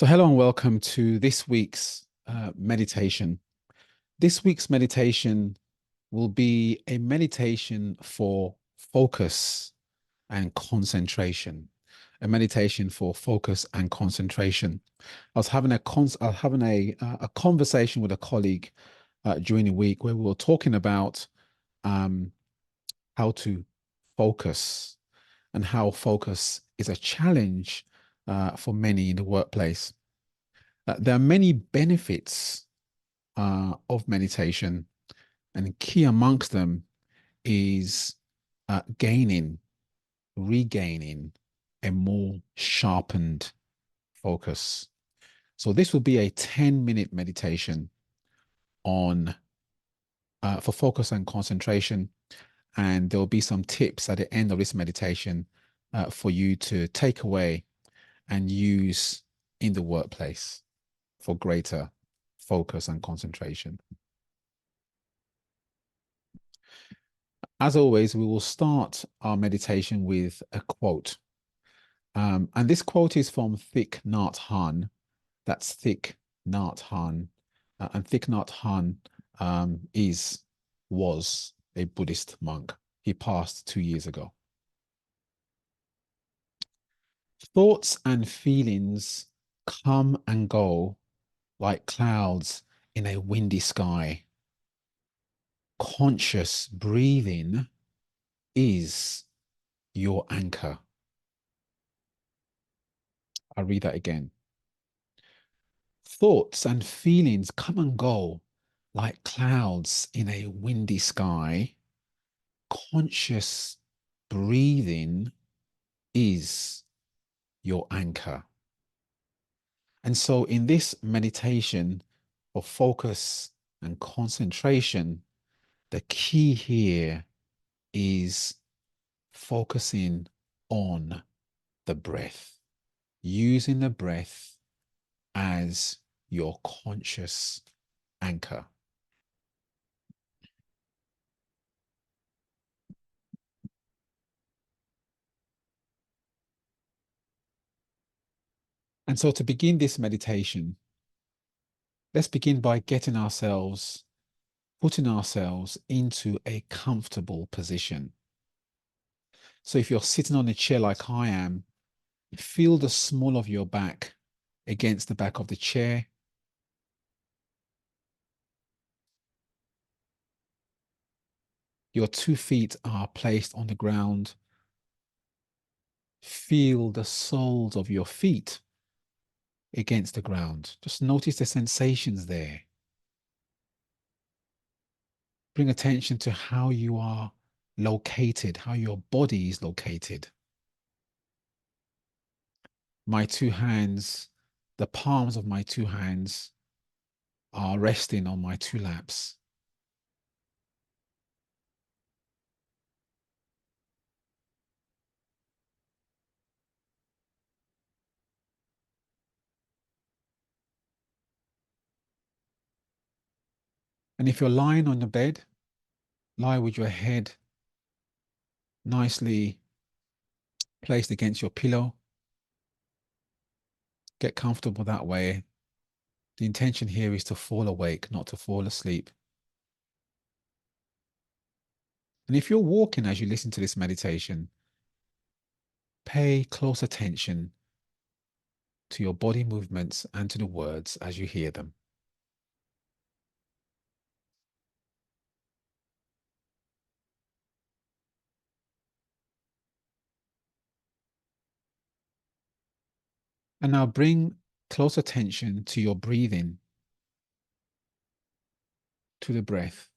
So, hello and welcome to this week's meditation. This week's meditation will be a meditation for focus and concentration. A meditation for focus and concentration. I was having a conversation with a colleague during the week where we were talking about um, how to focus and how focus is a challenge for many in the workplace. There are many benefits of meditation, and key amongst them is regaining a more sharpened focus. So this will be a 10-minute meditation on for focus and concentration, and there will be some tips at the end of this meditation for you to take away and use in the workplace for greater focus and concentration. As always, we will start our meditation with a quote. And this quote is from Thich Nhat Hanh. That's Thich Nhat Hanh. And Thich Nhat Hanh was a Buddhist monk. He passed 2 years ago. Thoughts and feelings come and go like clouds in a windy sky. Conscious breathing is your anchor. I'll read that again. Thoughts and feelings come and go like clouds in a windy sky. Conscious breathing is your anchor. And so, in this meditation of focus and concentration, the key here is focusing on the breath, using the breath as your conscious anchor. And so to begin this meditation, let's begin by putting ourselves into a comfortable position. So if you're sitting on a chair like I am, feel the small of your back against the back of the chair. Your 2 feet are placed on the ground. Feel the soles of your feet against the ground. Just notice the sensations there. Bring attention to how you are located, how your body is located. My 2 hands, the palms of my 2 hands are resting on my 2 laps. And if you're lying on the bed, lie with your head nicely placed against your pillow. Get comfortable that way. The intention here is to fall awake, not to fall asleep. And if you're walking as you listen to this meditation, pay close attention to your body movements and to the words as you hear them. And now bring close attention to your breathing, to the breath.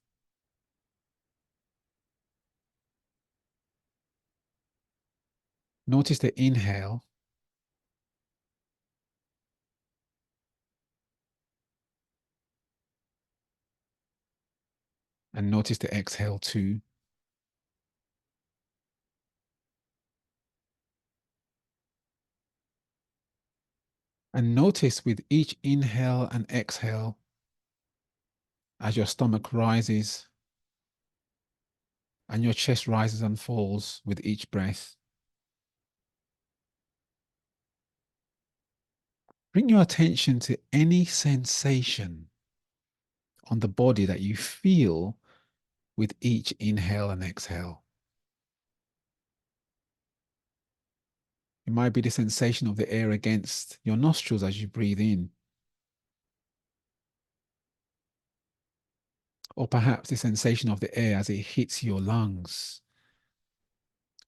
Notice the inhale and notice the exhale too. And notice with each inhale and exhale, as your stomach rises and your chest rises and falls with each breath. Bring your attention to any sensation on the body that you feel with each inhale and exhale. It might be the sensation of the air against your nostrils as you breathe in, or perhaps the sensation of the air as it hits your lungs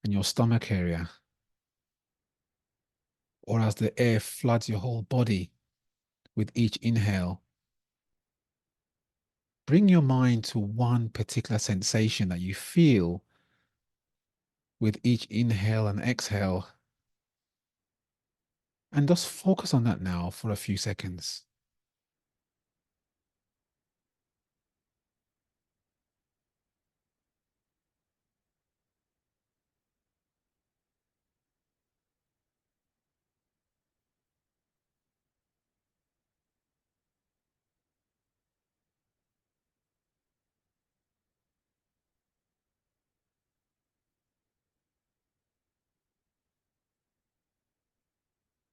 and your stomach area, or as the air floods your whole body with each inhale. Bring your mind to one particular sensation that you feel with each inhale and exhale, and just focus on that now for a few seconds.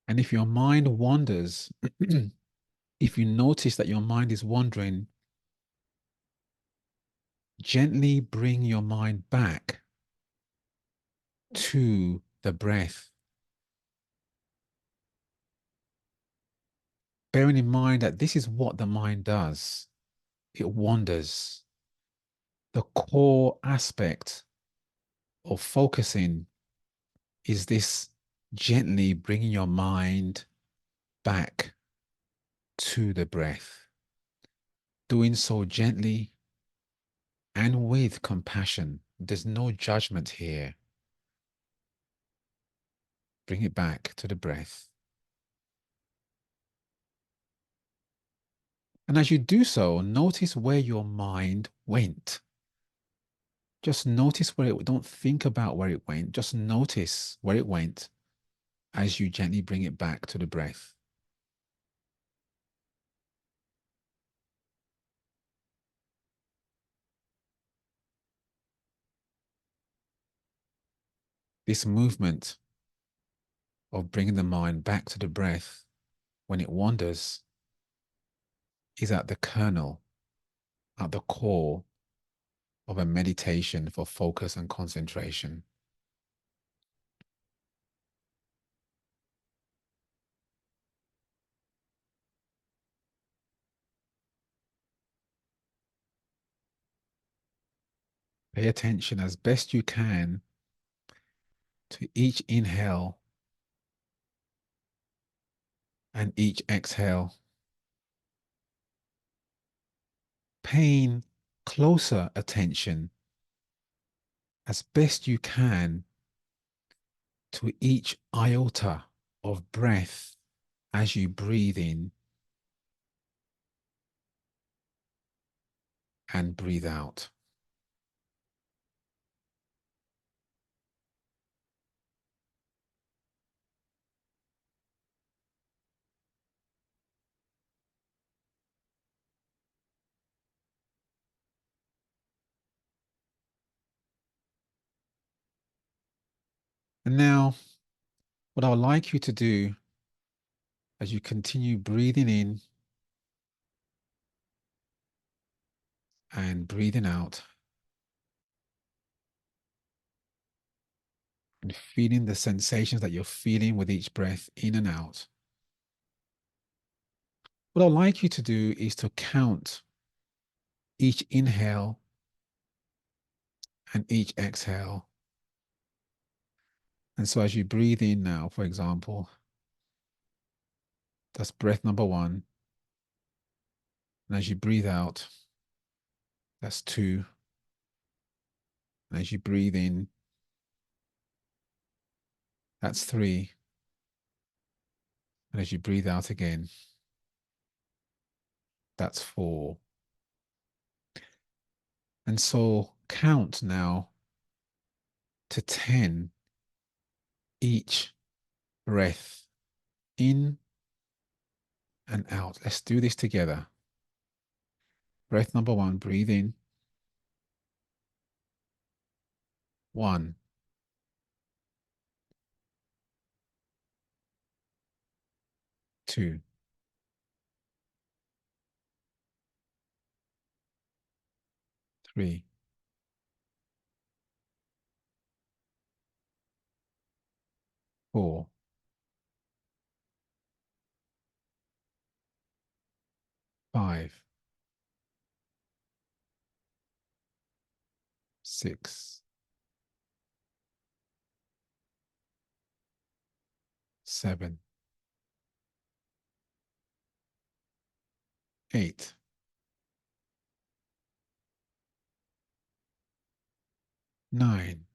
And if your mind wanders, if you notice that your mind is wandering, gently bring your mind back to the breath. Bearing in mind that this is what the mind does. It wanders. The core aspect of focusing is this gently bringing your mind back to the breath. Doing so gently and with compassion. There's no judgment here. Bring it back to the breath. And as you do so, notice where your mind went. Just notice where it, don't think about where it went. Just notice where it went as you gently bring it back to the breath. This movement of bringing the mind back to the breath when it wanders is at the kernel, at the core of a meditation for focus and concentration. Pay attention as best you can to each inhale and each exhale. Paying closer attention as best you can to each iota of breath as you breathe in and breathe out. And now, what I would like you to do as you continue breathing in and breathing out and feeling the sensations that you're feeling with each breath in and out. What I'd like you to do is to count each inhale and each exhale. And so as you breathe in now, for example, that's breath number 1. And as you breathe out, that's 2. And as you breathe in, that's 3. And as you breathe out again, that's 4. And so count now to 10 each breath in and out. Let's do this together. Breath number 1, breathe in. 1, 2, 3, 4, 5, 6, 7, 8, 9,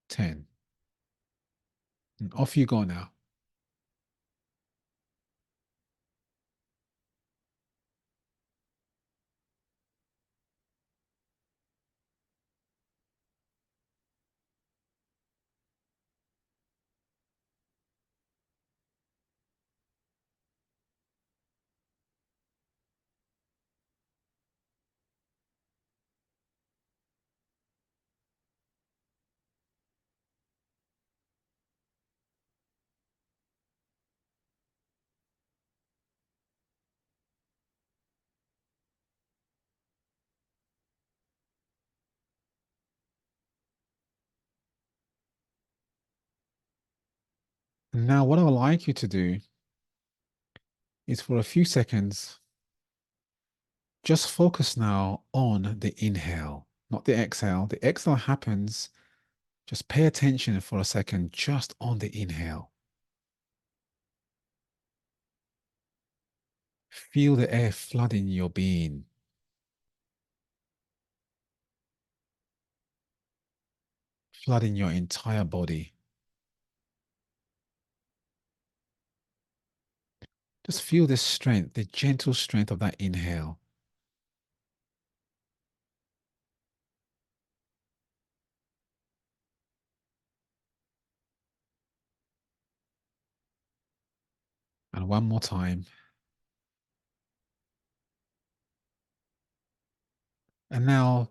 10. And off you go now. And now, what I would like you to do is for a few seconds, just focus now on the inhale, not the exhale. The exhale happens. Just pay attention for a second just on the inhale. Feel the air flooding your being. Flooding your entire body. Just feel the strength, the gentle strength of that inhale. And one more time. And now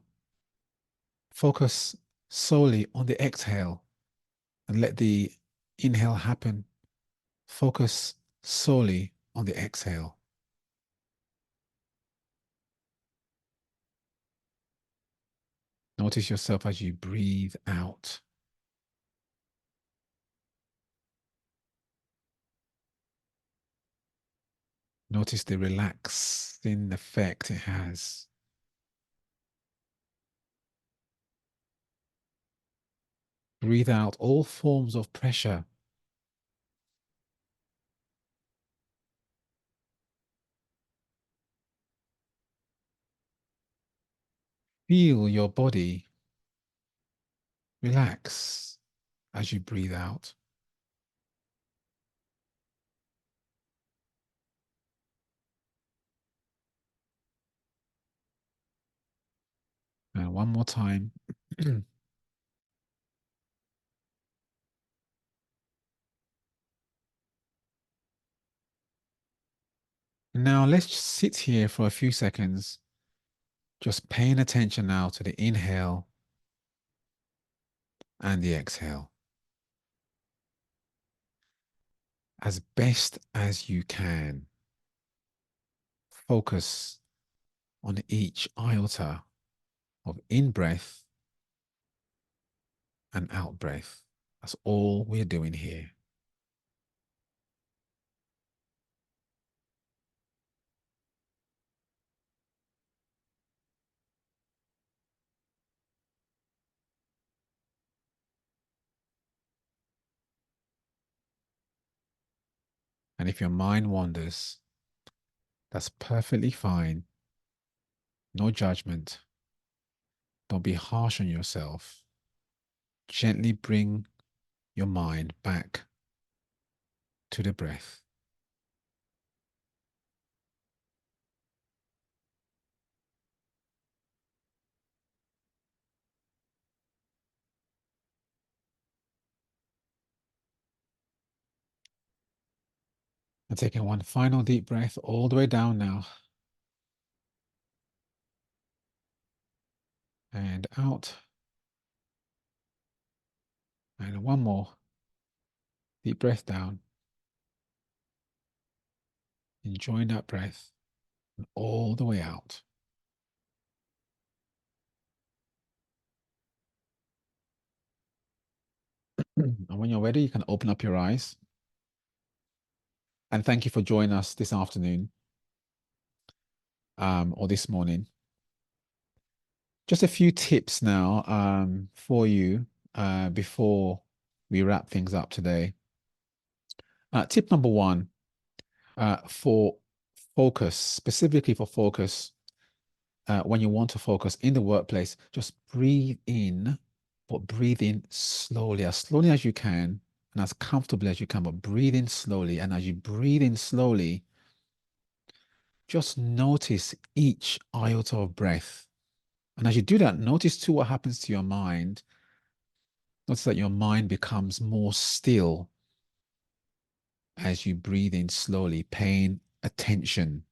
focus solely on the exhale and let the inhale happen. Focus solely on the exhale. Notice yourself as you breathe out. Notice the relaxing effect it has. Breathe out all forms of pressure. Feel your body relax as you breathe out. And one more time. Now let's just sit here for a few seconds, just paying attention now to the inhale and the exhale. As best as you can, focus on each iota of in-breath and out-breath. That's all we're doing here. And if your mind wanders, that's perfectly fine. No judgment. Don't be harsh on yourself. Gently bring your mind back to the breath. And taking one final deep breath all the way down now. And out. And one more deep breath down. Enjoying that breath. and all the way out. And when you're ready, you can open up your eyes. And thank you for joining us this afternoon, or this morning. Just a few tips now, for you, before we wrap things up today. Tip number one, for focus, specifically for focus, when you want to focus in the workplace, just breathe in, but breathe in slowly as you can, and as comfortably as you can, but breathe in slowly. And as you breathe in slowly, just notice each iota of breath. And as you do that, notice too what happens to your mind. Notice that your mind becomes more still as you breathe in slowly, paying attention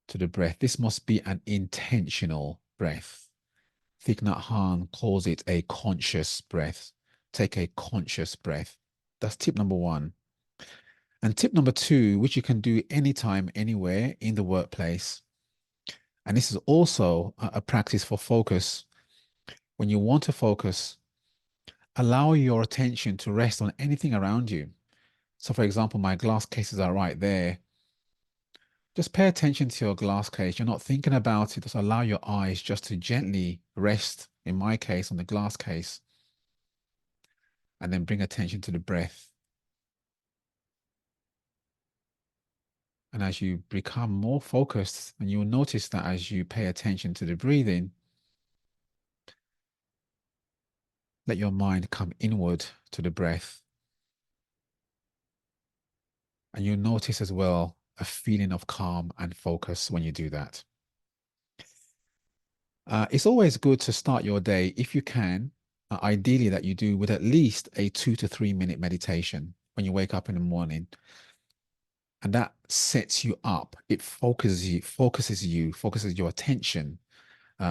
to the breath. This must be an intentional breath. Thich Nhat Hanh calls it a conscious breath. Take a conscious breath. That's tip number one. And tip number two, which you can do anytime, anywhere in the workplace. And this is also a practice for focus. When you want to focus, allow your attention to rest on anything around you. So, for example, my glass cases are right there. Just pay attention to your glass case. You're not thinking about it. Just allow your eyes just to gently rest, in my case, on the glass case. And then bring attention to the breath. And as you become more focused, and you'll notice that as you pay attention to the breathing, let your mind come inward to the breath. And you'll notice as well a feeling of calm and focus when you do that. It's always good to start your day, if you can, ideally that you do with at least a 2 to 3 minute meditation when you wake up in the morning. And that sets you up. It focuses your attention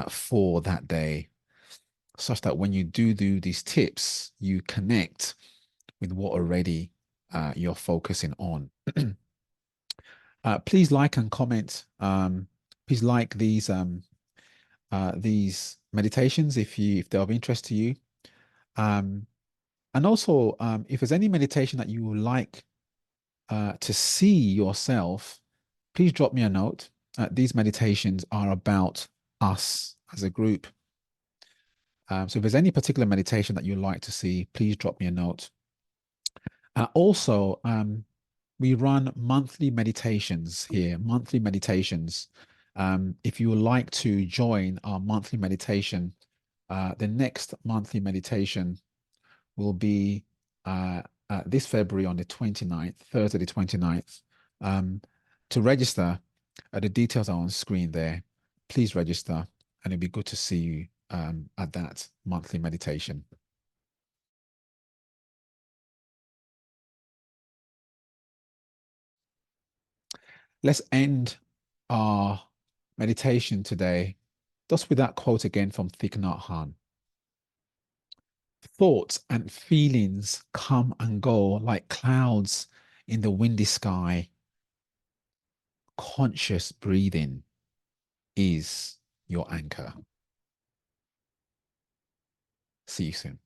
for that day, such that when you do these tips, you connect with what already you're focusing on. Please like and comment. Please like these meditations if they're of interest to you. And also, if there's any meditation that you would like to see yourself, please drop me a note. These meditations are about us as a group. So if there's any particular meditation that you'd like to see, please drop me a note. Also, we run monthly meditations here, monthly meditations. If you would like to join our monthly meditation, the next monthly meditation will be this February on the 29th, Thursday the 29th. To register, the details are on screen there. Please register, and it'd be good to see you at that monthly meditation. Let's end our meditation today just with that quote again from Thich Nhat Hanh. Thoughts and feelings come and go like clouds in the windy sky. Conscious breathing is your anchor. See you soon.